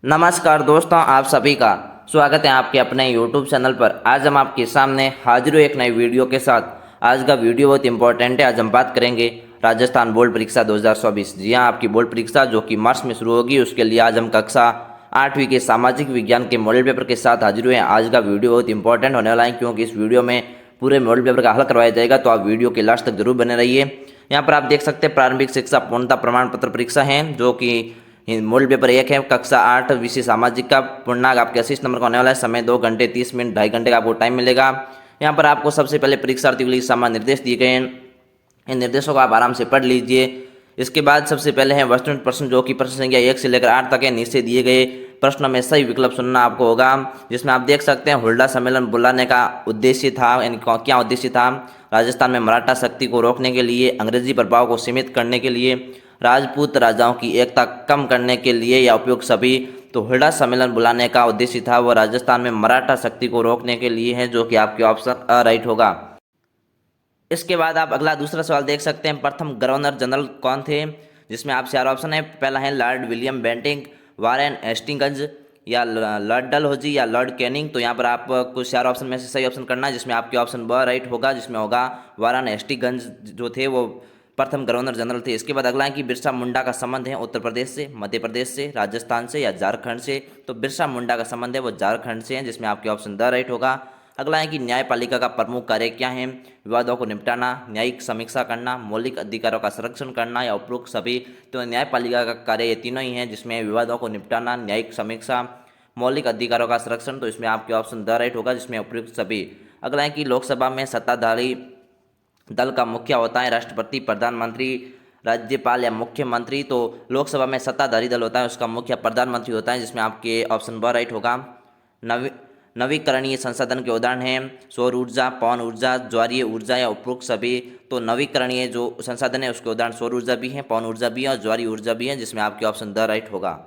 नमस्कार दोस्तों, आप सभी का स्वागत है आपके अपने YouTube चैनल पर। आज हम आपके सामने हाजिर हुए एक नई वीडियो के साथ। आज का वीडियो बहुत इंपॉर्टेंट है। आज हम बात करेंगे राजस्थान बोर्ड परीक्षा 2024। जी हाँ, आपकी बोर्ड परीक्षा जो कि मार्च में शुरू होगी, उसके लिए आज हम कक्षा 8वीं के सामाजिक विज्ञान के मॉडल पेपर के साथ हाजिर हुए हैं। आज का वीडियो बहुत इंपॉर्टेंट होने वाला है, क्योंकि इस वीडियो में पूरे मॉडल पेपर का हल करवाया जाएगा। तो आप वीडियो के लास्ट तक जरूर बने रहिए। यहाँ पर आप देख सकते हैं प्रारंभिक शिक्षा पूर्णता प्रमाण पत्र परीक्षा है, जो कि मॉडल पेपर 1 है, कक्षा 8 विषय सामाजिक का। पूर्णांक आपके 80 नंबर का होने वाला है। समय 2 घंटे 30 मिनट, 2.5 घंटे का आपको टाइम मिलेगा। यहाँ पर आपको सबसे पहले परीक्षार्थियों के लिए सामान्य निर्देश दिए गए हैं। इन निर्देशों को आप आराम से पढ़ लीजिए। इसके बाद सबसे पहले है वस्तुनिष्ठ प्रश्न, जो कि प्रश्न संख्या 1 से लेकर 8 तक है। नीचे दिए गए प्रश्नों में सही विकल्प चुनना आपको होगा, जिसमें आप देख सकते हैं हुल्डा सम्मेलन बुलाने का उद्देश्य था, यानी क्या उद्देश्य था। राजस्थान में मराठा शक्ति को रोकने के लिए, अंग्रेजी प्रभाव को सीमित करने के लिए, राजपूत राजाओं की एकता कम करने के लिए, या उपयोग सभी। तो हुल्डा सम्मेलन बुलाने का उद्देश्य था वो राजस्थान में मराठा शक्ति को रोकने के लिए है, जो कि आपके ऑप्शन अ राइट होगा। इसके बाद आप अगला दूसरा सवाल देख सकते हैं, प्रथम गवर्नर जनरल कौन थे, जिसमें आप 4 ऑप्शन है। पहला है Lord William Bentinck, Warren Hastings, या लॉर्ड डलहौजी, या लॉर्ड कैनिंग। तो यहाँ पर आप कुछ 4 ऑप्शन में से सही ऑप्शन करना है, जिसमें आपके ऑप्शन ब राइट होगा, जिसमें होगा वारेन हेस्टिंग्स जो थे वो प्रथम गवर्नर जनरल थे। इसके बाद अगला है कि बिरसा मुंडा का संबंध है उत्तर प्रदेश से, मध्य प्रदेश से, राजस्थान से, या झारखंड से। तो बिरसा मुंडा का संबंध है वो झारखंड से है, जिसमें आपके ऑप्शन द राइट होगा। अगला है कि न्यायपालिका का प्रमुख कार्य क्या है, विवादों को निपटाना, न्यायिक समीक्षा करना, मौलिक अधिकारों का संरक्षण करना, या उपरोक्त सभी। तो न्यायपालिका का कार्य ये तीनों ही हैं, जिसमें विवादों को निपटाना, न्यायिक समीक्षा, मौलिक अधिकारों का संरक्षण। तो इसमें आपके ऑप्शन द राइट होगा, जिसमें उपयुक्त सभी। अगला है कि लोकसभा में सत्ताधारी दल का मुखिया होता है राष्ट्रपति, प्रधानमंत्री, राज्यपाल, या मुख्यमंत्री। तो लोकसभा में सत्ताधारी दल होता है, उसका मुखिया प्रधानमंत्री होता है, जिसमें आपके ऑप्शन ब राइट होगा। नवी नवीकरणीय संसाधन के उदाहरण हैं सौर ऊर्जा, पवन ऊर्जा, ज्वारीय ऊर्जा, या उपरोक्त सभी। तो नवीकरणीय जो संसाधन है उसके उदाहरण सौर ऊर्जा भी है, पवन ऊर्जा भी है, और ज्वारीय ऊर्जा भी है, जिसमें आपके ऑप्शन द राइट होगा।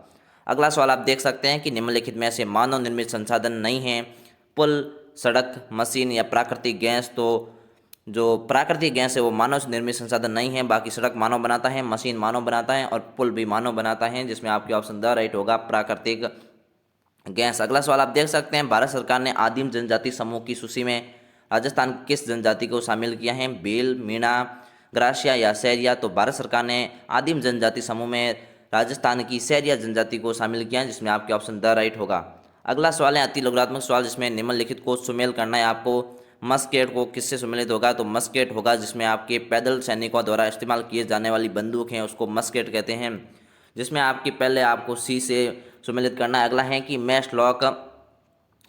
अगला सवाल आप देख सकते हैं कि निम्नलिखित में से मानव निर्मित संसाधन नहीं है, पुल, सड़क, मशीन, या प्राकृतिक गैस। तो जो प्राकृतिक गैस है वो मानव निर्मित संसाधन नहीं है। बाकी सड़क मानव बनाता है, मशीन मानव बनाता है, और पुल भी मानव बनाता है, जिसमें आपके ऑप्शन द राइट होगा, प्राकृतिक गैस। अगला सवाल आप देख सकते हैं, भारत सरकार ने आदिम जनजाति समूह की सूची में राजस्थान की किस जनजाति को शामिल किया है, भील, मीणा, ग्रासिया, या सैरिया। तो भारत सरकार ने आदिम जनजाति समूह में राजस्थान की सैरिया जनजाति को शामिल किया है, जिसमें आपके ऑप्शन द राइट होगा। अगला सवाल है अति लघुत्मक सवाल, जिसमें निम्नलिखित को सुमेल करना है आपको। मस्केट को किससे सुमेलित होगा, तो मस्केट होगा जिसमें आपके पैदल सैनिकों द्वारा इस्तेमाल किए जाने वाली बंदूक हैं, उसको मस्केट कहते हैं, जिसमें आपकी पहले आपको सी से सुमेलित करना है। अगला है कि मैच लॉक,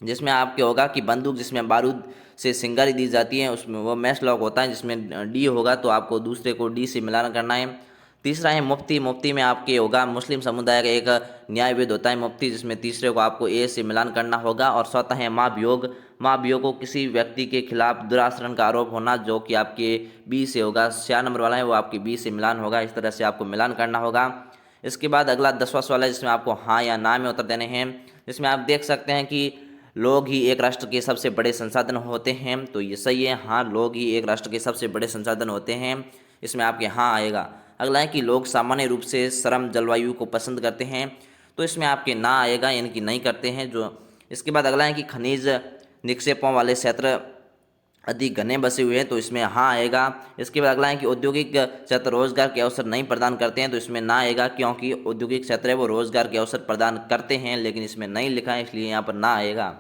जिसमें आपके होगा कि बंदूक जिसमें बारूद से सिंगारी दी जाती है, उसमें वो मैच लॉक होता है, जिसमें डी होगा, तो आपको दूसरे को डी से मिलान करना है। तीसरा है मुफ्ती, मुफ्ती में आपके होगा मुस्लिम समुदाय का एक न्यायविद होता है मुफ्ती, जिसमें तीसरे को आपको ए से मिलान करना होगा। और चौथा है महाभियोग, महाभियोग को किसी व्यक्ति के खिलाफ दुराचरण का आरोप होना, जो कि आपके बी से होगा। 4 नंबर वाला है वो आपके बी से मिलान होगा। इस तरह से आपको मिलान करना होगा। इसके बाद अगला 10वां सवाल है, जिसमें आपको हाँ या ना में उत्तर देने हैं, जिसमें आप देख सकते हैं कि लोग ही एक राष्ट्र के सबसे बड़े संसाधन होते हैं। तो ये सही है, हाँ, लोग ही एक राष्ट्र के सबसे बड़े संसाधन होते हैं, इसमें आपके हाँ आएगा। अगला है कि लोग सामान्य रूप से श्रम जलवायु को पसंद करते हैं, तो इसमें आपके ना आएगा, यानी कि नहीं करते हैं जो। इसके बाद अगला है कि खनिज निक्षेपों वाले क्षेत्र अधिक घने बसे हुए हैं, तो इसमें हाँ आएगा। इसके बाद अगला है कि औद्योगिक क्षेत्र रोजगार के अवसर नहीं प्रदान करते हैं, तो इसमें ना आएगा, क्योंकि औद्योगिक क्षेत्र है वो रोजगार के अवसर प्रदान करते हैं, लेकिन इसमें नहीं लिखा है, इसलिए यहाँ पर ना आएगा।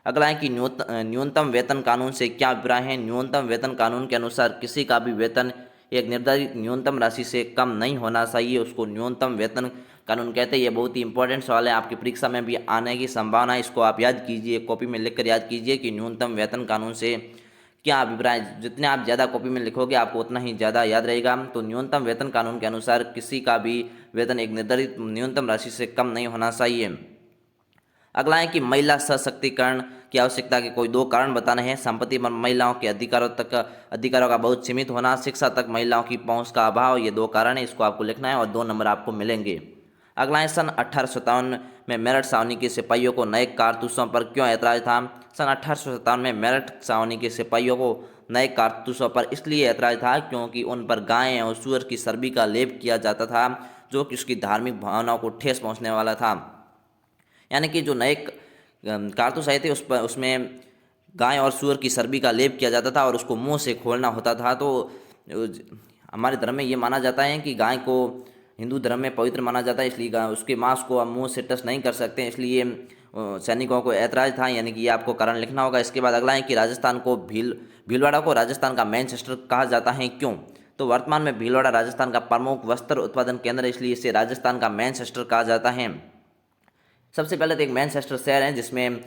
अगला है कि न्यूनतम वेतन कानून से क्या अभिप्राय है। न्यूनतम वेतन कानून के अनुसार किसी का भी वेतन एक निर्धारित न्यूनतम राशि से कम नहीं होना चाहिए, उसको न्यूनतम वेतन कानून कहते हैं। ये बहुत ही इंपॉर्टेंट सवाल है, आपकी परीक्षा में भी आने की संभावना है। इसको आप याद कीजिए, कॉपी में लिख कर याद कीजिए कि न्यूनतम वेतन कानून से क्या अभिप्राय। जितने आप ज़्यादा कॉपी में लिखोगे आपको उतना ही ज़्यादा याद रहेगा। तो न्यूनतम वेतन कानून के अनुसार किसी का भी वेतन एक निर्धारित न्यूनतम राशि से कम नहीं होना चाहिए। अगला है कि महिला सशक्तिकरण की आवश्यकता के कोई 2 कारण बताने हैं। संपत्ति पर महिलाओं के अधिकारों का बहुत सीमित होना, शिक्षा तक महिलाओं की पहुंच का अभाव, ये 2 कारण है, इसको आपको लिखना है और 2 नंबर आपको मिलेंगे। अगला है सन 1857 में मेरठ छावनी के सिपाहियों को नए कारतूसों पर क्यों ऐतराज था। सन 1857 में मेरठ छावनी के सिपाहियों को नए कारतूसों पर इसलिए ऐतराज था क्योंकि उन पर गाय और सूअर की चर्बी का लेप किया जाता था, जो कि उसकी धार्मिक भावनाओं को ठेस पहुंचने वाला था। यानी कि जो नए कारतूस आए थे उसमें गाय और सूअर की चर्बी का लेप किया जाता था और उसको मुंह से खोलना होता था। तो हमारे धर्म में ये माना जाता है कि गाय को हिंदू धर्म में पवित्र माना जाता है, इसलिए उसके मांस को आप मुंह से टच नहीं कर सकते। इसलिए सैनिकों को ऐतराज था, यानी कि ये आपको कारण लिखना होगा। इसके बाद अगला है कि राजस्थान को भीलवाड़ा को राजस्थान का मैनचेस्टर कहा जाता है, क्यों? तो वर्तमान में भीलवाड़ा राजस्थान का प्रमुख वस्त्र उत्पादन केंद्र है, इसलिए इसे राजस्थान का मैनचेस्टर कहा जाता है। सबसे पहले तो एक मैनचेस्टर शहर है जिसमें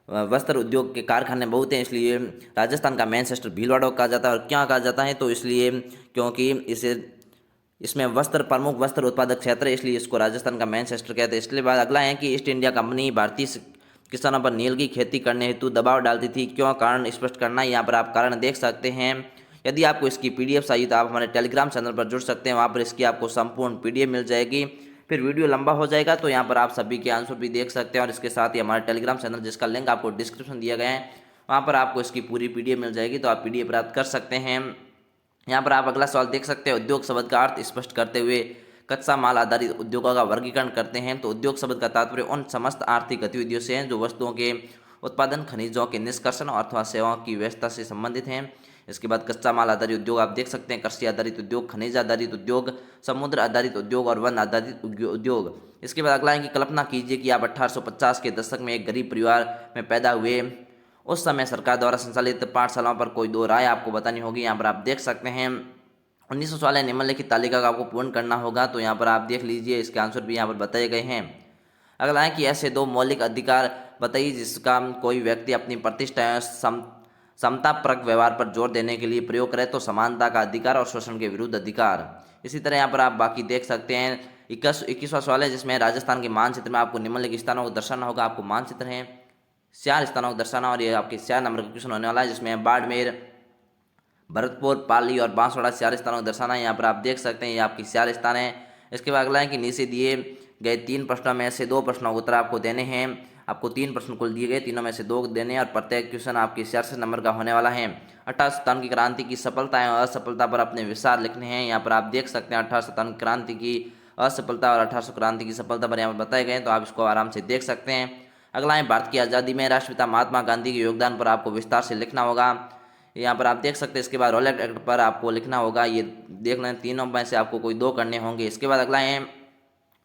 वस्त्र उद्योग के कारखाने बहुत हैं, इसलिए राजस्थान का मैनचेस्टर भीलवाड़ा कहा जाता है। और क्या कहा जाता है? तो इसलिए क्योंकि इसमें प्रमुख वस्त्र उत्पादक क्षेत्र है, इसलिए इसको राजस्थान का मैनचेस्टर कहते हैं। इसके बाद अगला है कि ईस्ट इंडिया कंपनी भारतीय किसानों पर नील की खेती करने हेतु दबाव डालती थी, क्यों? कारण स्पष्ट करना। यहाँ पर आप कारण देख सकते हैं। यदि आपको इसकी पीडीएफ चाहिए तो आप हमारे टेलीग्राम चैनल पर जुड़ सकते हैं, वहाँ पर इसकी आपको संपूर्ण पीडीएफ मिल जाएगी। फिर वीडियो लंबा हो जाएगा तो यहाँ पर आप सभी के आंसर भी देख सकते हैं, और इसके साथ ही हमारा टेलीग्राम चैनल जिसका लिंक आपको डिस्क्रिप्शन दिया गया है, वहाँ पर आपको इसकी पूरी पीडीएफ मिल जाएगी, तो आप पीडीएफ प्राप्त कर सकते हैं। यहाँ पर आप अगला सवाल देख सकते हैं। उद्योग शब्द का अर्थ स्पष्ट करते हुए कच्चा माल आधारित उद्योगों का वर्गीकरण करते हैं। तो उद्योग शब्द का तात्पर्य उन समस्त आर्थिक गतिविधियों से है जो वस्तुओं के उत्पादन, खनिजों के निष्कर्षण अथवा सेवाओं की व्यवस्था से संबंधित हैं। इसके बाद कच्चा माल आधारित उद्योग आप देख सकते हैं, कृषि आधारित उद्योग, खनिज आधारित उद्योग, समुद्र आधारित उद्योग और वन आधारित उद्योग। इसके बाद अगला है कि कल्पना कीजिए कि आप 1850 के दशक में एक गरीब परिवार में पैदा हुए। उस समय सरकार द्वारा संचालित पाठशालाओं पर कोई दो राय आपको बतानी होगी। यहाँ पर आप देख सकते हैं 1916 निम्नलिखित तालिका का आपको पूर्ण करना होगा। तो यहाँ पर आप देख लीजिए, इसके आंसर भी यहाँ पर बताए गए हैं। अगला है कि ऐसे दो मौलिक अधिकार बताइए जिसका कोई व्यक्ति अपनी प्रतिष्ठा या समतापरक व्यवहार पर जोर देने के लिए प्रयोग करे। तो समानता का अधिकार और शोषण के विरुद्ध अधिकार। इसी तरह यहाँ पर आप बाकी देख सकते हैं। 21वां सवाल है जिसमें राजस्थान के मानचित्र में आपको निम्नलिखित स्थानों को दर्शाना होगा। आपको मानचित्र है 4 स्थानों को दर्शाना, और ये आपके 4 नंबर का क्वेश्चन होने वाला है, जिसमें बाड़मेर, भरतपुर, पाली और बांसवाड़ा 4 स्थानों को दर्शाना है। यहाँ पर आप देख सकते हैं ये आपकी 4 स्थान है। इसके बाद अगला है कि नीचे दिए गए 3 प्रश्नों में से 2 प्रश्नों के उत्तर आपको देने हैं। आपको 3 प्रश्न कुल दिए गए, तीनों में से 2 देने हैं, और प्रत्येक क्वेश्चन आपकी 66 नंबर का होने वाला है। 18 सितंबर की क्रांति की सफलता और असफलता पर अपने विचार लिखने हैं। यहाँ पर आप देख सकते हैं 18 सितंबर क्रांति की असफलता और 1800 क्रांति की सफलता पर यहाँ पर बताए गए हैं, तो आप इसको आराम से देख सकते हैं। अगला है भारत की आज़ादी में राष्ट्रपिता महात्मा गांधी के योगदान पर आपको विस्तार से लिखना होगा। यहाँ पर आप देख सकते हैं। इसके बाद रोलेट एक्ट पर आपको लिखना होगा। ये देख लें, तीनों में से आपको कोई 2 करने होंगे। इसके बाद अगला है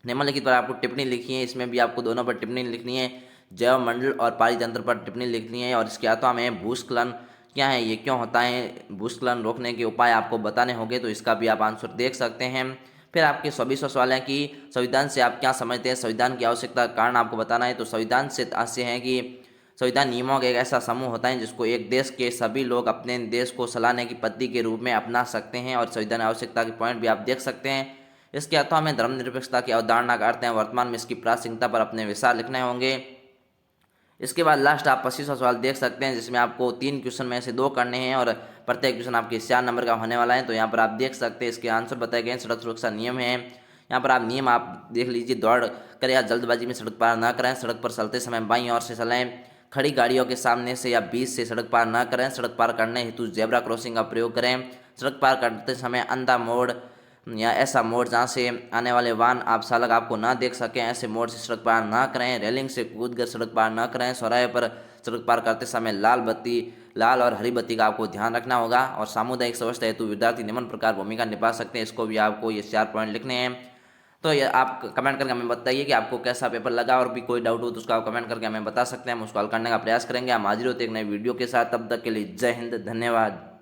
निम्नलिखित पर आपको टिप्पणी लिखनी है। इसमें भी आपको दोनों पर टिप्पणी लिखनी है। जैव मंडल और पारितंत्र पर टिप्पणी लिखनी है। और इसके अथवा में भूस्खलन क्या है, ये क्यों होता है, भूस्खलन रोकने के उपाय आपको बताने होंगे, तो इसका भी आप आंसर देख सकते हैं। फिर आपके 24वां सवाल है कि संविधान से आप क्या समझते हैं, संविधान की आवश्यकता का कारण आपको बताना है। तो संविधान से आशय है कि संविधान नियमों का एक ऐसा समूह होता है जिसको एक देश के सभी लोग अपने देश को चलाने की पद्धति के रूप में अपना सकते हैं। और संविधान आवश्यकता के पॉइंट भी आप देख सकते हैं। इसके अथवा में धर्मनिरपेक्षता की अवधारणा का अर्थ है वर्तमान में इसकी प्रासंगिकता पर अपने विचार लिखने होंगे। इसके बाद लास्ट आप 25वां सवाल देख सकते हैं जिसमें आपको 3 क्वेश्चन में से 2 करने हैं, और प्रत्येक क्वेश्चन आपके 4 नंबर का होने वाला है। तो यहाँ पर आप देख सकते हैं इसके आंसर बताए गए हैं। सड़क सुरक्षा नियम है। यहाँ पर आप नियम आप देख लीजिए, दौड़ कर या जल्दबाजी में सड़क पार न करें, सड़क पर चलते समय बाईं ओर से चलें, खड़ी गाड़ियों के सामने से या बीच से सड़क पार न करें, सड़क पार करने हेतु जेब्रा क्रॉसिंग का प्रयोग करें, सड़क पार करते समय अंधा मोड़ या ऐसा मोड़ जहाँ से आने वाले वाहन आप चालक आपको ना देख सकें, ऐसे मोड़ से सड़क पार ना करें, रेलिंग से कूदकर सड़क पार ना करें, चौराहे पर सड़क पार करते समय लाल और हरी बत्ती का आपको ध्यान रखना होगा। और सामुदायिक व्यवस्था हेतु विद्यार्थी निम्न प्रकार भूमिका निभा सकते हैं। इसको भी आपको ये 4 पॉइंट लिखने हैं। तो ये आप कमेंट करके हमें बताइए कि आपको कैसा पेपर लगा, और भी कोई डाउट हो तो उसका आप कमेंट करके हमें बता सकते हैं। हम उसको हल करने का प्रयास करेंगे। हम हाजिर होते एक नए वीडियो के साथ, तब तक के लिए जय हिंद, धन्यवाद।